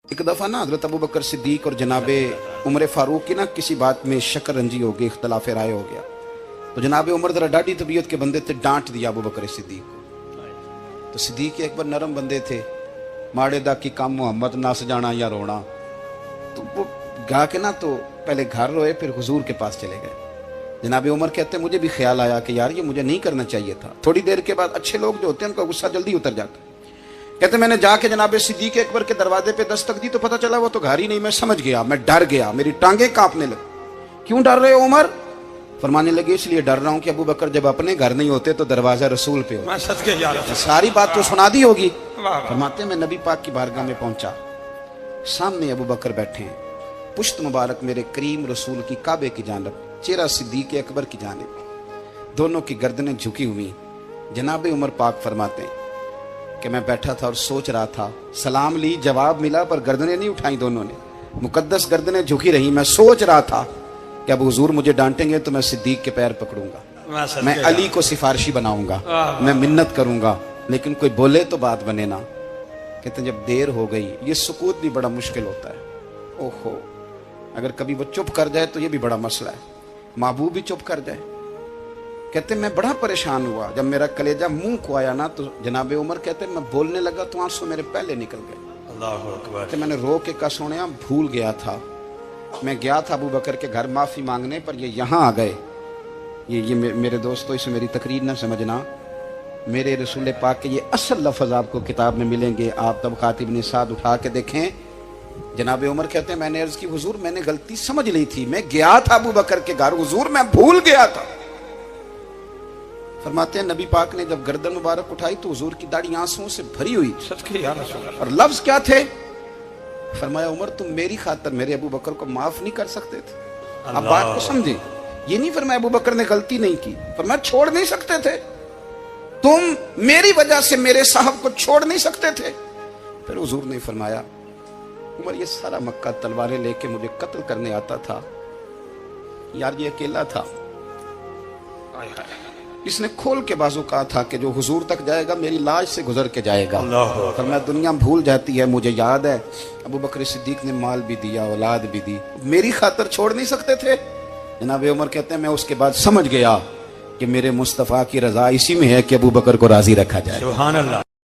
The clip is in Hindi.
एक दफ़ा ना हज़रत अबू बकर सिद्दीक और जनाबे उमर फ़ारूक की ना किसी बात में शक्कर रंजी हो गई, इख्तलाफ राय हो गया। तो जनाबे उमर ज़रा डाढ़ी तबीयत के बंदे थे, डांट दिया अबू बकर सिद्दीक को। तो सिद्दीक अकबर नरम बंदे थे, माड़े दा की काम मोहम्मद नस जाना या रोना। तो वो गा के ना तो पहले घर रोए, फिर हुजूर के पास चले गए। जनाबे उमर कहते हैं मुझे भी ख्याल आया कि यार ये मुझे नहीं करना चाहिए था। थोड़ी देर के बाद अच्छे लोग जो होते हैं उनका गुस्सा जल्दी उतर जाता है। कहते मैंने जाके जनाबे सिद्दीक अकबर के दरवाजे पे दस्तक दी तो पता चला वो तो घर ही नहीं। मैं समझ गया, मैं डर गया, मेरी टांगे कांपने लगी। क्यों डर रहे हो उमर? फरमाने लगे इसलिए डर रहा हूं कि अबू बकर जब अपने घर नहीं होते तो दरवाजा रसूल पे हो। सारी बात तो सुना दी होगी। फरमाते मैं नबी पाक की बारगाह में पहुंचा, सामने अबू बकर बैठे हैं, पुश्त मुबारक मेरे करीम रसूल की काबे की जानब, चेहरा सिद्दीक अकबर की जानब, दोनों की गर्दनें झुकी हुई। जनाबे उमर पाक फरमाते हैं कि मैं बैठा था और सोच रहा था, सलाम ली, जवाब मिला, पर गर्दनें नहीं उठाई दोनों ने, मुकद्दस गर्दनें झुकी रही। मैं सोच रहा था कि अब हुजूर मुझे डांटेंगे तो मैं सिद्दीक के पैर पकड़ूंगा, मैं अली को सिफारिशी बनाऊंगा, मैं मिन्नत करूंगा, लेकिन कोई बोले तो बात बने ना। कहते जब देर हो गई, ये सुकूत भी बड़ा मुश्किल होता है। ओहो, अगर कभी वो चुप कर जाए तो ये भी बड़ा मसला है, महबूब भी चुप कर जाए। कहते मैं बड़ा परेशान हुआ, जब मेरा कलेजा मुंह को आया ना तो जनाबे उमर कहते मैं बोलने लगा तो आंसू मेरे पहले निकल गए। अल्लाहु अकबर। कहते मैंने रो के कहा सोनिया भूल गया था, मैं गया था अबू बकर के घर माफी मांगने, पर ये यहाँ आ गए। ये मेरे दोस्तों इसे मेरी तकरीर ना समझना, मेरे रसूल पाक के ये असल लफ्ज आपको किताब में मिलेंगे। आप तब खातिब ने साथ उठा के देखें। जनाबे उमर कहते हैं मैंने अर्ज की हुजूर मैंने गलती समझ ली थी, मैं गया था अबू बकर के घर हुजूर, मैं भूल गया था। फरमाते हैं नबी पाक ने जब गर्दन मुबारक उठाई तो हुजूर की दाढ़ी आंसुओं से भरी हुई। और लफ्ज क्या थे? फरमाया उमर तुम मेरी खातर मेरे अबू बकर को माफ नहीं कर सकते थे। अब बात को समझे, ये नहीं फरमाया अबू बकर ने गलती नहीं की, फरमाया छोड़ नहीं सकते थे, तुम मेरी वजह से मेरे साहब को छोड़ नहीं सकते थे। फिर हुजूर ने फरमाया उमर ये सारा मक्का तलवारें लेके मुझे कत्ल करने आता था, यार ये अकेला था, इसने खोल के बाजू कहा था कि जो हुजूर तक जाएगा मेरी लाश से गुजर के जाएगा। पर मैं दुनिया भूल जाती है, मुझे याद है अबू बकर सिद्दीक ने माल भी दिया, औलाद भी दी, मेरी खातर छोड़ नहीं सकते थे। जनाबे उमर कहते हैं मैं उसके बाद समझ गया कि मेरे मुस्तफ़ा की रजा इसी में है कि अबू बकर को राजी रखा जाए। सुभान अल्लाह।